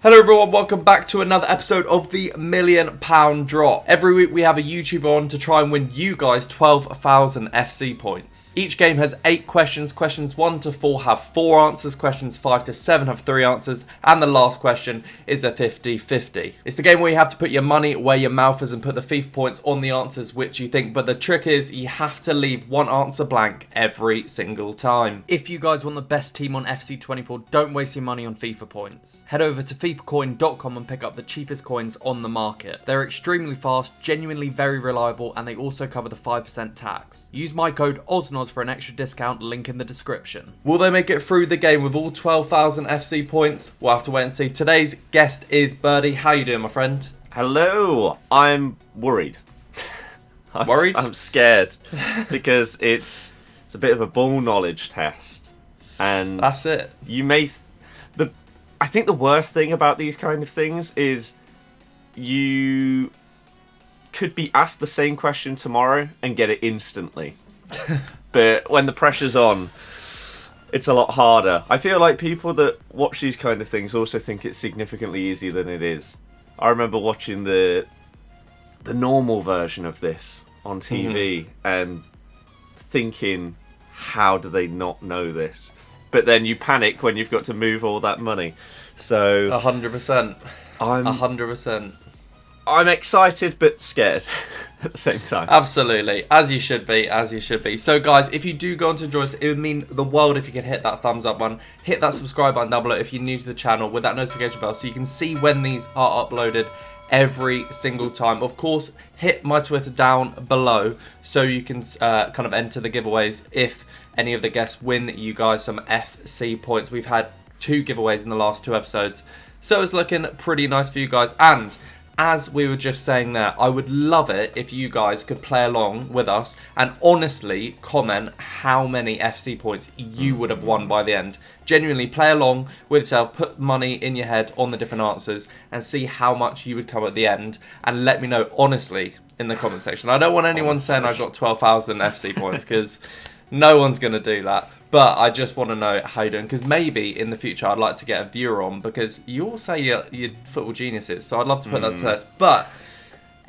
Hello everyone, welcome back to another episode of the £1 Million Drop. Every week we have a YouTuber on to try and win you guys 12,000 FC points. Each game has 8 questions. Questions 1 to 4 have 4 answers. Questions 5 to 7 have 3 answers. And the last question is a 50-50. It's the game where you have to put your money where your mouth is and put the FIFA points on the answers which you think. But the trick is you have to leave one answer blank every single time. If you guys want the best team on FC24, don't waste your money on FIFA points. Head over to FifaCoin.com and pick up the cheapest coins on the market. They're extremely fast, genuinely very reliable, and they also cover the 5% tax. Use my code OZNOZ for an extra discount, link in the description. Will they make it through the game with all 12,000 FC points? We'll have to wait and see. Today's guest is Birdie. How you doing, my friend? Hello. I'm worried. Worried? I'm scared because it's a bit of a ball knowledge test, and that's it. You may. I think the worst thing about these kind of things is you could be asked the same question tomorrow and get it instantly. But when the pressure's on, it's a lot harder. I feel like people that watch these kind of things also think it's significantly easier than it is. I remember watching the normal version of this on TV and thinking, how do they not know this? But then you panic when you've got to move all that money. So 100%. 100%. I'm excited but scared at the same time. Absolutely, as you should be, as you should be. So guys, if you do go on to enjoy this, it would mean the world if you could hit that thumbs up button, hit that subscribe button down below if you're new to the channel with that notification bell so you can see when these are uploaded every single time. Of course, hit my Twitter down below so you can kind of enter the giveaways if any of the guests win you guys some FC points. We've had 2 giveaways in the last 2 episodes, so it's looking pretty nice for you guys. And as we were just saying there, I would love it if you guys could play along with us and honestly comment how many FC points you would have won by the end. Genuinely play along with yourself, put money in your head on the different answers and see how much you would come at the end, and let me know honestly in the comment section. I don't want anyone saying I got 12,000 FC points because no one's going to do that. But I just want to know how you're doing, because maybe in the future I'd like to get a viewer on, because you all say you're football geniuses, so I'd love to put that to test. But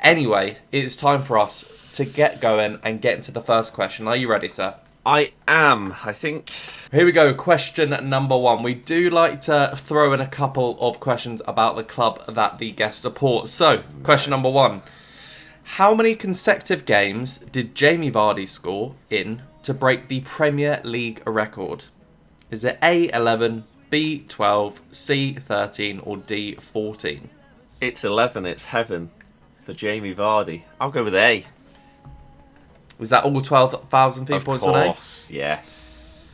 anyway, it's time for us to get going and get into the first question. Are you ready, sir? I am, I think. Here we go, question number 1. We do like to throw in a couple of questions about the club that the guest supports. So, question number 1. How many consecutive games did Jamie Vardy score in to break the Premier League record? Is it A, 11, B, 12, C, 13 or D, 14? It's 11, it's heaven for Jamie Vardy. I'll go with A. Was that all 12,000 FIFA points on A? Of course, yes.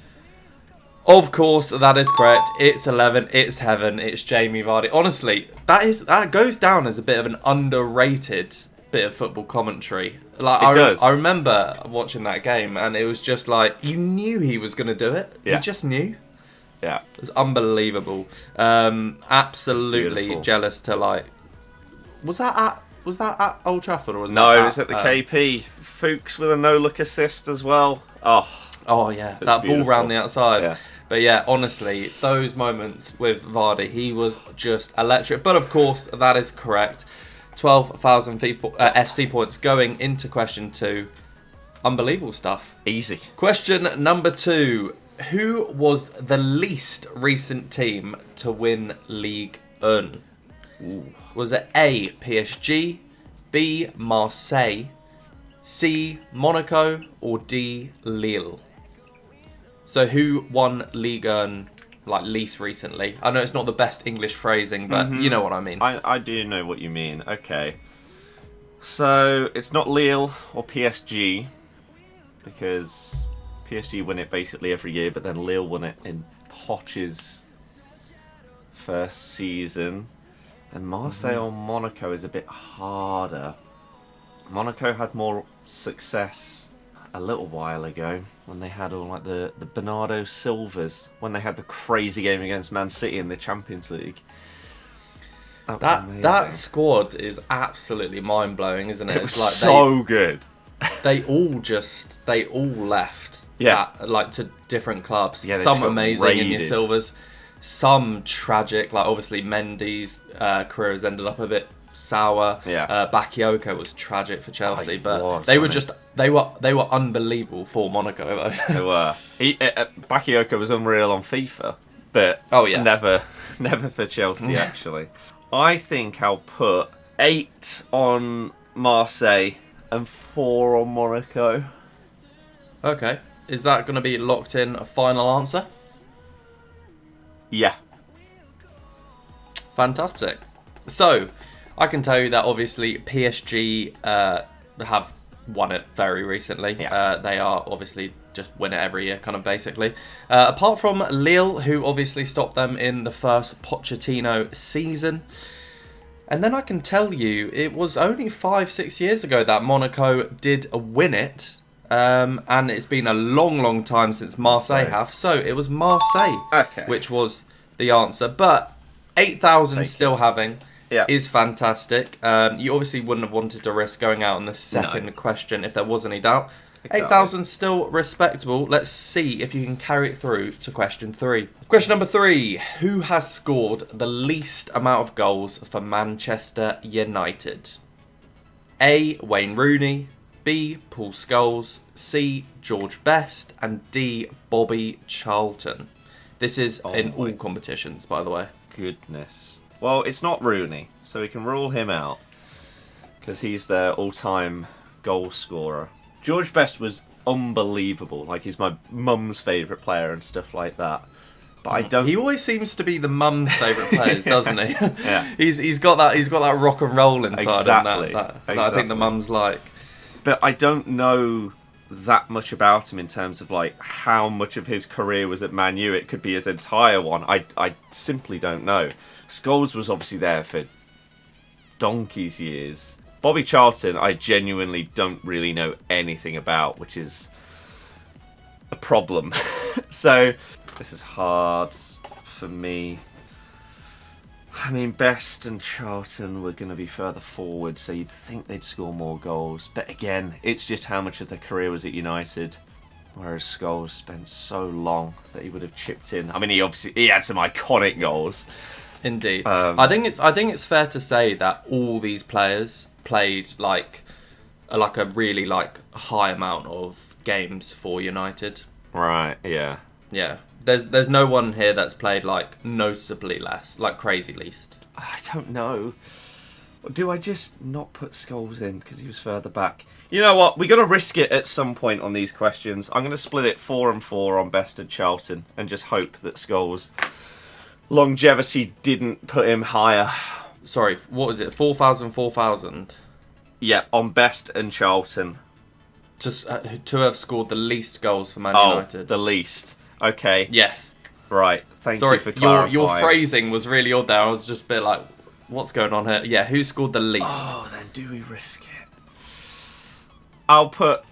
Of course, that is correct. It's 11, it's heaven, it's Jamie Vardy. Honestly, that goes down as a bit of an underrated bit of football commentary. Like it does. I remember watching that game and it was just like, you knew he was going to do it. Yeah. You just knew. Yeah. It was unbelievable. Absolutely jealous to like... Was that at Old Trafford or was no, that it was at the KP. Fuchs with a no-look assist as well. Oh yeah, that beautiful. ball round the outside. Yeah. But yeah, honestly, those moments with Vardy, he was just electric. But of course, that is correct. 12,000 FC points going into question 2. Unbelievable stuff. Easy. Question number 2. Who was the least recent team to win Ligue 1? Was it A, PSG, B, Marseille, C, Monaco, or D, Lille? So who won Ligue 1 like least recently? I know it's not the best English phrasing, but you know what I mean. I do know what you mean. Okay. So it's not Lille or PSG, because PSG win it basically every year, but then Lille won it in Poch's first season. And Marseille or Monaco is a bit harder. Monaco had more success a little while ago when they had all like the Bernardo Silvas, when they had the crazy game against Man City in the Champions League. That squad is absolutely mind blowing, isn't it? It was like so good. They all left. Yeah, like to different clubs. Yeah, some amazing in your Silvers, some tragic, like obviously Mendy's career has ended up a bit sour. Yeah. Bakayoko was tragic for Chelsea, but was, they were wasn't just they were unbelievable for Monaco though. They were. Bakayoko was unreal on FIFA, but never for Chelsea actually. I think I'll put 8 on Marseille and 4 on Monaco. Okay, is that going to be locked in a final answer? Yeah. Fantastic. So, I can tell you that obviously PSG have won it very recently. Yeah. They are obviously just win it every year, kind of basically. Apart from Lille, who obviously stopped them in the first Pochettino season. And then I can tell you, it was only 5-6 years ago that Monaco did win it. And it's been a long, long time since Marseille have. So it was Marseille, which was the answer. But 8,000 still having is fantastic. You obviously wouldn't have wanted to risk going out on the second question if there was any doubt. Exactly. 8,000 still respectable. Let's see if you can carry it through to question 3. Question number 3. Who has scored the least amount of goals for Manchester United? A. Wayne Rooney. B. Paul Scholes. C. George Best. And D. Bobby Charlton. This is in all competitions, by the way. Goodness. Well, it's not Rooney, so we can rule him out. Because he's their all-time goal scorer. George Best was unbelievable. Like, he's my mum's favourite player and stuff like that. But I don't... He always seems to be the mum's favourite players, doesn't he? Yeah. He's got that rock and roll inside him that I think the mums like. But I don't know that much about him in terms of like how much of his career was at Man U. It could be his entire one. I simply don't know. Scholes was obviously there for donkey's years. Bobby Charlton, I genuinely don't really know anything about, which is a problem. So this is hard for me. I mean, Best and Charlton were going to be further forward, so you'd think they'd score more goals. But again, it's just how much of their career was at United. Whereas Scholes spent so long that he would have chipped in. I mean, he had some iconic goals. Indeed. I think it's fair to say that all these players played like a really high amount of games for United. Right, yeah. Yeah. There's no one here that's played like noticeably less, like crazy least. I don't know. Do I just not put Scholes in because he was further back? You know what? We got to risk it at some point on these questions. I'm going to split it 4 and 4 on Best and Charlton and just hope that Scholes' longevity didn't put him higher. Sorry, what was it? 4,000? Yeah, on Best and Charlton. To have scored the least goals for Man United. The least. Okay. Yes. Right. Thank you for clarifying. Your phrasing was really odd there. I was just a bit like, what's going on here? Yeah, who scored the least? Oh, then do we risk it? I'll put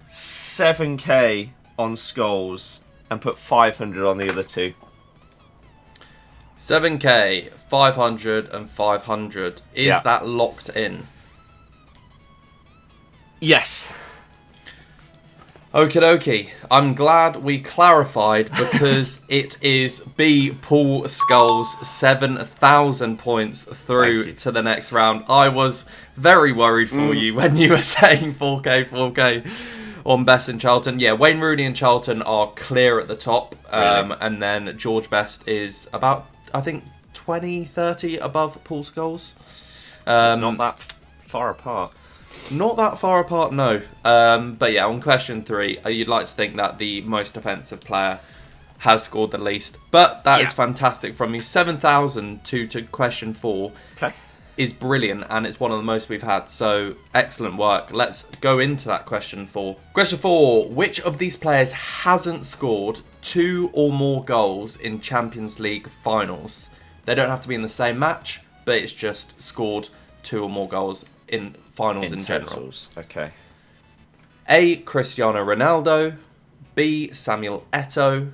7k on Scholes and put 500 on the other two. 7k, 500 and 500. Is that locked in? Yes. Okie dokie. I'm glad we clarified because it is B. Paul Scholes, 7,000 points through to the next round. I was very worried for you when you were saying 4K on Best and Charlton. Yeah, Wayne Rooney and Charlton are clear at the top. Really? And then George Best is about, I think, 20, 30 above Paul Scholes. So it's not that far apart. Not that far apart, no. But yeah, on question 3, you'd like to think that the most offensive player has scored the least. But that is fantastic from you. 7,000 to question 4 is brilliant, and it's one of the most we've had. So, excellent work. Let's go into that question 4. Question 4. Which of these players hasn't scored 2 or more goals in Champions League finals? They don't have to be in the same match, but it's just scored 2 or more goals in finals in general. Okay. A. Cristiano Ronaldo. B. Samuel Eto'o.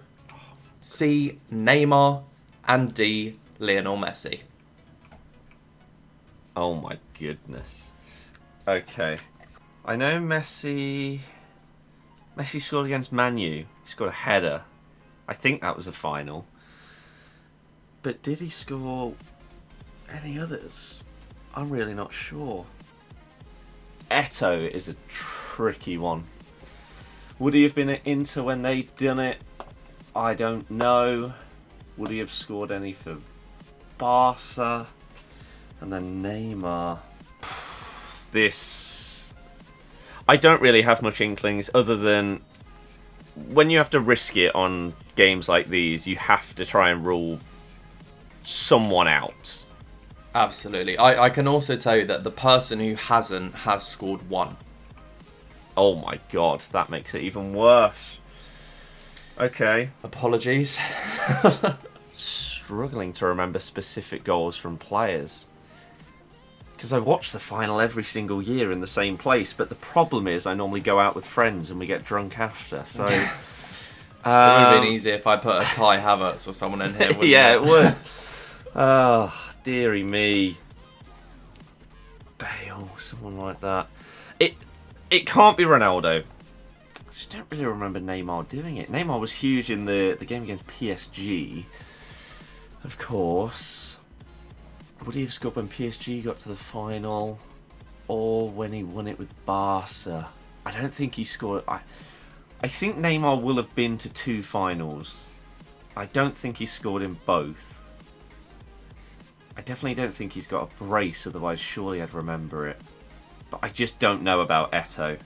C. Neymar. And D. Lionel Messi. Oh my goodness. Okay. I know Messi scored against Man U. He scored a header. I think that was a final. But did he score any others? I'm really not sure. Eto is a tricky one. Would he have been at Inter when they done it? I don't know. Would he have scored any for Barca? And then Neymar. This... I don't really have much inklings other than when you have to risk it on games like these, you have to try and rule someone out. Absolutely. I can also tell you that the person who hasn't has scored 1. Oh my god, that makes it even worse. Okay. Apologies. Struggling to remember specific goals from players. Because I watch the final every single year in the same place, but the problem is I normally go out with friends and we get drunk after, so... It would have been easier if I put a Kai Havertz or someone in here, wouldn't yeah, it? it would. Oh, dearie me. Bale, someone like that. It can't be Ronaldo. I just don't really remember Neymar doing it. Neymar was huge in the game against PSG. Of course. Would he have scored when PSG got to the final? Or when he won it with Barca? I don't think he scored... I think Neymar will have been to 2 finals. I don't think he scored in both. I definitely don't think he's got a brace, otherwise surely I'd remember it. But I just don't know about Eto.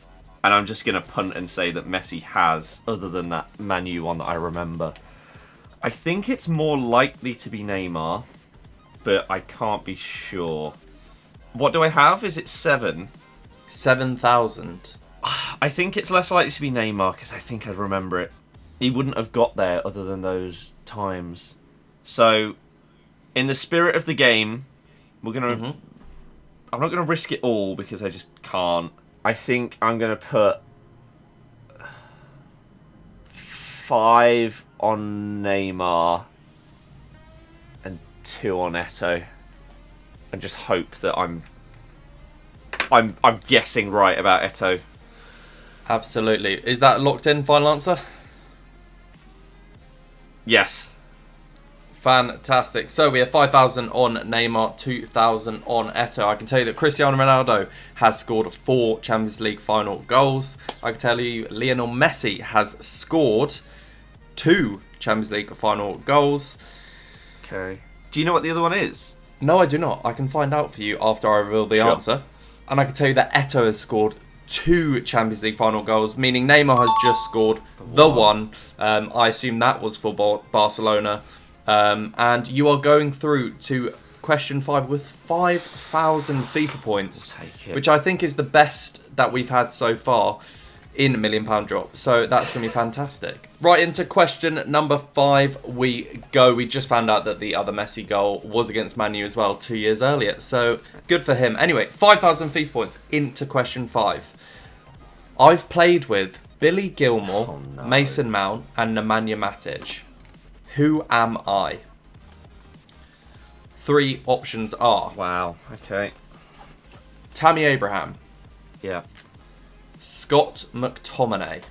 And I'm just going to punt and say that Messi has, other than that Man U one that I remember. I think it's more likely to be Neymar, but I can't be sure. What do I have? Is it 7? 7,000. I think it's less likely to be Neymar because I think I'd remember it. He wouldn't have got there other than those times. So, in the spirit of the game, we're going to... I'm not going to risk it all because I just can't. I think I'm going to put 5 on Neymar and 2 on Eto, and just hope that I'm guessing right about Eto. Absolutely. Is that locked in, final answer? Yes. Fantastic. So we have 5,000 on Neymar, 2,000 on Eto. I can tell you that Cristiano Ronaldo has scored 4 Champions League final goals. I can tell you Lionel Messi has scored 2 Champions League final goals. Okay. Do you know what the other one is? No, I do not. I can find out for you after I reveal the answer. And I can tell you that Eto has scored 2 Champions League final goals, meaning Neymar has just scored the one. I assume that was for Barcelona. And you are going through to question 5 with 5,000 FIFA points, which I think is the best that we've had so far in £1 million drop. So that's going to be fantastic. Right into question number 5 we go. We just found out that the other Messi goal was against Man U as well 2 years earlier. So good for him. Anyway, 5,000 FIFA points into question 5. I've played with Billy Gilmore, Mason Mount and Nemanja Matic. Who am I? 3 options are... Wow, okay. Tammy Abraham. Yeah. Scott McTominay.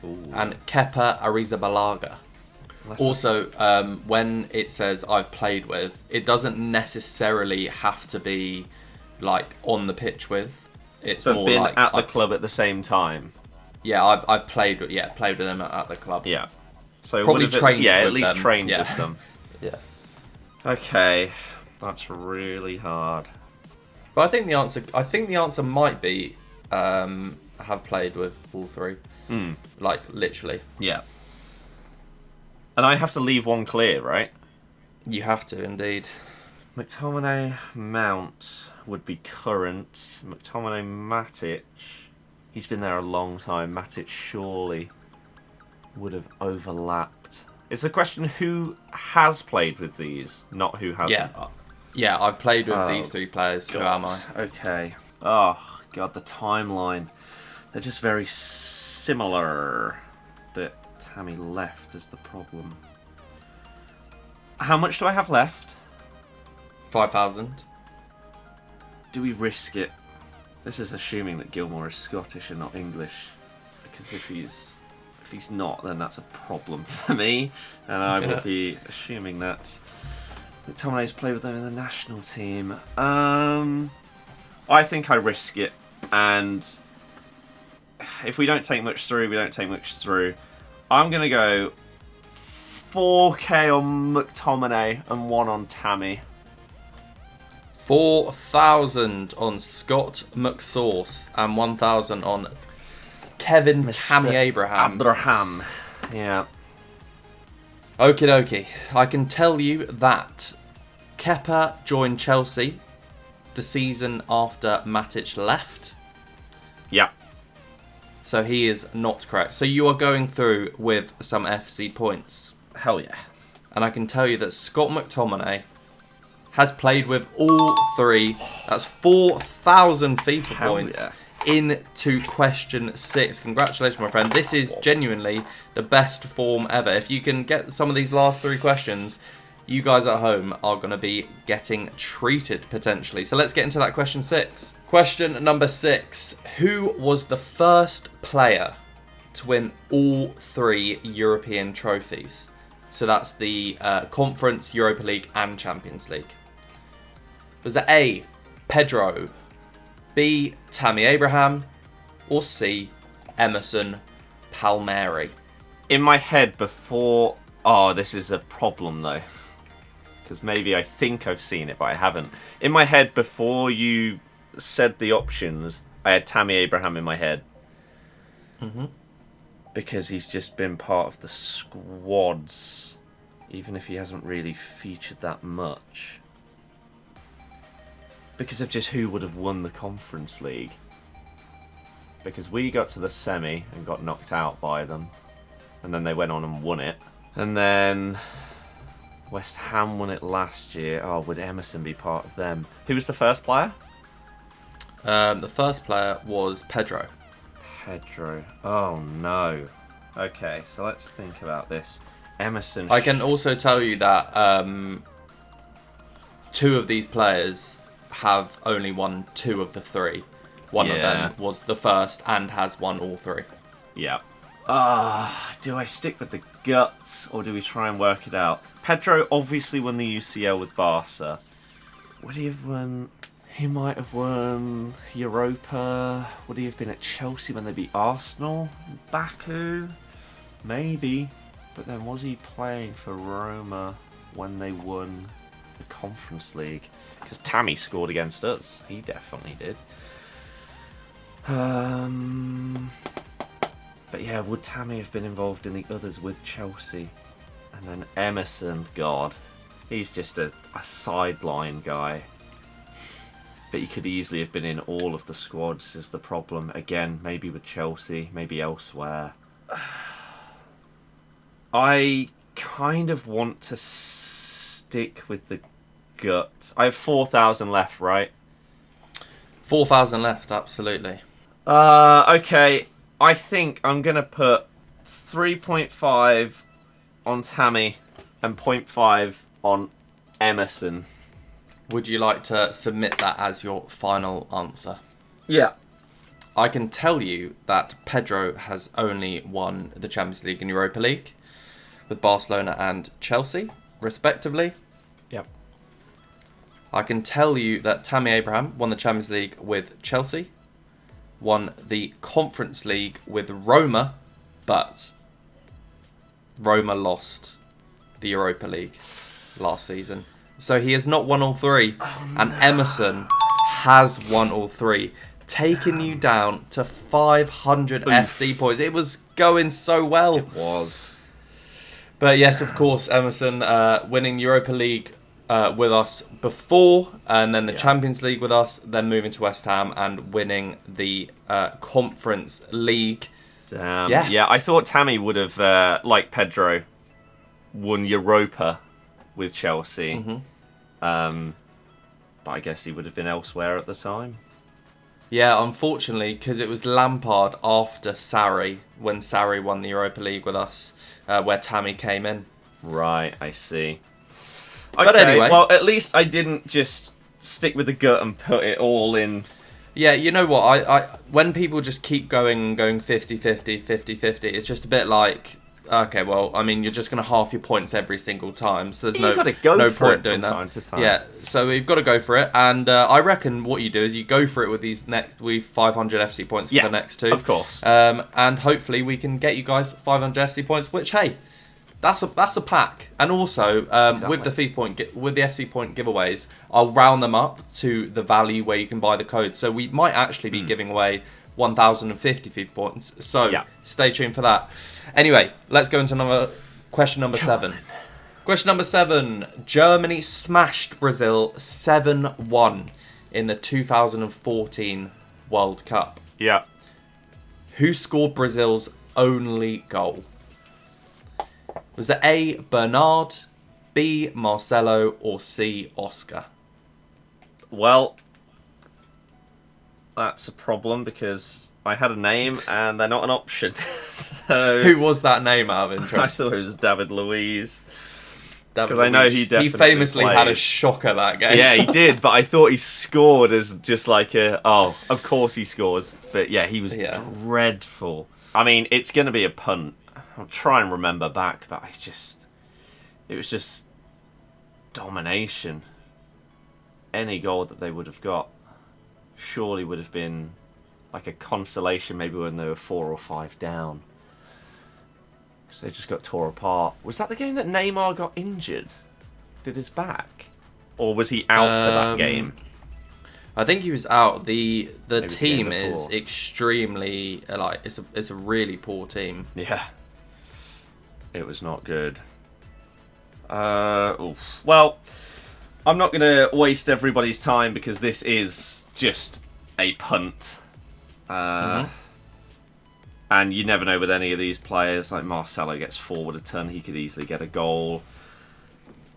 Ooh. And Kepa Arrizabalaga. Also, when it says I've played with, it doesn't necessarily have to be like on the pitch with. It's but more been like at the club at the same time. Yeah, I've played with them at the club. Yeah. So probably trained. Yeah, with at least them. trained Yeah. with them. Yeah. Okay, that's really hard. But I think the answer might be have played with all 3. Like literally. Yeah. And I have to leave one clear, right? You have to indeed. McTominay Mount would be current. McTominay Matic, he's been there a long time. Matic surely would have overlapped. It's the question who has played with these, not who hasn't. Yeah, I've played with these 3 players. God. Who am I? Okay. Oh, God, the timeline. They're just very similar. But Tammy left is the problem. How much do I have left? 5,000. Do we risk it? This is assuming that Gilmore is Scottish and not English. Because if If he's not, then that's a problem for me. And I will be assuming that McTominay's played with them in the national team. I think I risk it. And if we don't take much through, we don't take much through. I'm going to go 4k on McTominay and 1 on Tammy. 4,000 on Scott McSauce and 1,000 on Kevin Tammy Abraham. Yeah. Okie dokie. I can tell you that Kepa joined Chelsea the season after Matic left. Yeah. So he is not correct. So you are going through with some FC points. Hell yeah. And I can tell you that Scott McTominay has played with all 3. That's 4,000 FIFA points into question 6. Congratulations, my friend. This is genuinely the best form ever. If you can get some of these last 3 questions, you guys at home are going to be getting treated potentially. So let's get into that question 6. Question number 6. Who was the first player to win all 3 European trophies? So that's the Conference, Europa League and Champions League. Was it A, Pedro, B, Tammy Abraham, or C, Emerson Palmieri? In my head before... Oh, this is a problem though. Because maybe I think I've seen it, but I haven't. In my head before you said the options, I had Tammy Abraham in my head. Mm-hmm. Because he's just been part of the squads, even if he hasn't really featured that much. Because of just who would have won the Conference League. Because we got to the semi and got knocked out by them. And then they went on and won it. And then West Ham won it last year. Oh, would Emerson be part of them? Who was the first player? The first player was Pedro. Pedro. Oh no. Okay, so let's think about this. Emerson. I can also tell you that 2 of these players have only won 2 of the 3. One of them was the first and has won all 3. Yeah. Do I stick with the guts or do we try and work it out? Pedro obviously won the UCL with Barca. Would he have won... He might have won Europa. Would he have been at Chelsea when they beat Arsenal? Baku? Maybe. But then was he playing for Roma when they won the Conference League? Because Tammy scored against us. He definitely did. But yeah, would Tammy have been involved in the others with Chelsea? And then Emerson, God. He's just a sideline guy. But he could easily have been in all of the squads is the problem. Again, maybe with Chelsea, maybe elsewhere. I kind of want to stick with the gut. I have 4,000 left, right? 4,000 left, absolutely. Okay. I think I'm going to put 3.5 on Tammy and 0.5 on Emerson. Would you like to submit that as your final answer? Yeah. I can tell you that Pedro has only won the Champions League and Europa League with Barcelona and Chelsea, respectively. Yep. I can tell you that Tammy Abraham won the Champions League with Chelsea, won the Conference League with Roma, but Roma lost the Europa League last season. So he has not won all 3, and Emerson has won all 3, taking you down to 500 FC points. It was going so well. It was. But yes, of course, Emerson winning Europa League with us before, and then the Champions League with us, then moving to West Ham and winning the Conference League. Damn. Yeah, I thought Tammy would have, like Pedro, won Europa with Chelsea. Mm-hmm. But I guess he would have been elsewhere at the time. Yeah, unfortunately, because it was Lampard after Sarri, when Sarri won the Europa League with us, where Tammy came in. Right, I see. But okay, anyway. Well, at least I didn't just stick with the gut and put it all in Yeah, you know what? I when people just keep going 50-50, 50-50, it's just a bit like, okay, well, I mean, you're just going to half your points every single time, so there's no point doing that. Time to time. Yeah, so we've got to go for it, and I reckon what you do is you go for it with these next 500 FC points for the next two, of course, and hopefully we can get you guys 500 FC points. Which, hey, that's a pack, and also with the with the FC point giveaways, I'll round them up to the value where you can buy the code. So we might actually be giving away 1,050 FIFA points. So stay tuned for that. Anyway, let's go into question number 7. Question number 7. Germany smashed Brazil 7-1 in the 2014 World Cup. Yeah. Who scored Brazil's only goal? Was it A, Bernard, B, Marcelo, or C, Oscar? Well, that's a problem because I had a name and they're not an option. So who was that name out of interest? I thought it was David Luiz. Because I know he definitely famously played. had a shocker that game. Yeah, he did, but I thought he scored as just like of course he scores. But yeah, he was dreadful. I mean, it's going to be a punt. I'll try and remember back, but it was just domination. Any goal that they would have got surely would have been like a consolation, maybe when they were 4 or 5 down. Because they just got tore apart. Was that the game that Neymar got injured? Did his back? Or was he out for that game? I think he was out. The Maybe team the game is before. extremely it's a really poor team. Yeah. It was not good. Well, I'm not going to waste everybody's time because this is just a punt. And you never know with any of these players. Like Marcelo gets forward a ton, he could easily get a goal.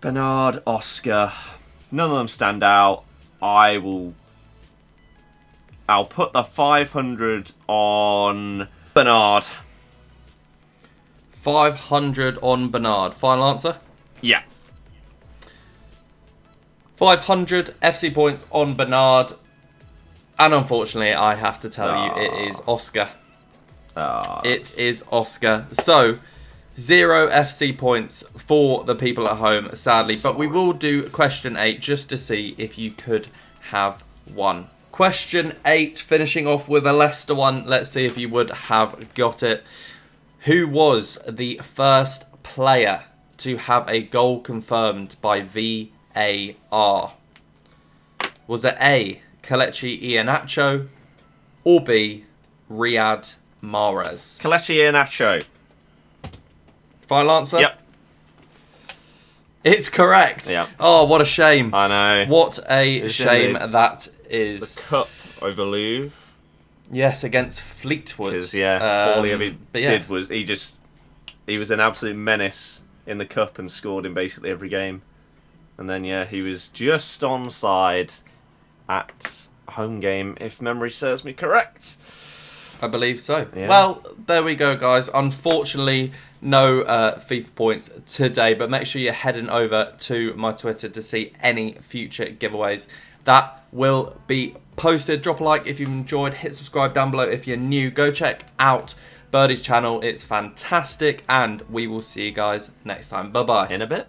Bernard, Oscar, none of them stand out. I'll put the 500 on Bernard. 500 on Bernard. Final answer? Yeah. 500 FC points on Bernard. And unfortunately, I have to tell you, it is Oscar. It is Oscar. So, 0 FC points for the people at home, sadly. But we will do question 8 just to see if you could have one. Question 8, finishing off with a Leicester one. Let's see if you would have got it. Who was the first player to have a goal confirmed by VAR? Was it A, Kelechi Iheanacho, or B, Riyad Mahrez? Kelechi Iheanacho. Final answer? Yep. It's correct. Yep. Oh, what a shame. I know. What a shame in that is. The cup, I believe. Yes, against Fleetwood. Because all he ever did was he was an absolute menace in the cup and scored in basically every game. And then he was just onside at a home game, if memory serves me correct. I believe so. Yeah. Well, there we go, guys. Unfortunately, no FIFA points today, but make sure you're heading over to my Twitter to see any future giveaways that will be posted. Drop a like if you've enjoyed. Hit subscribe down below if you're new. Go check out Birdie's channel. It's fantastic, and we will see you guys next time. Bye-bye. In a bit.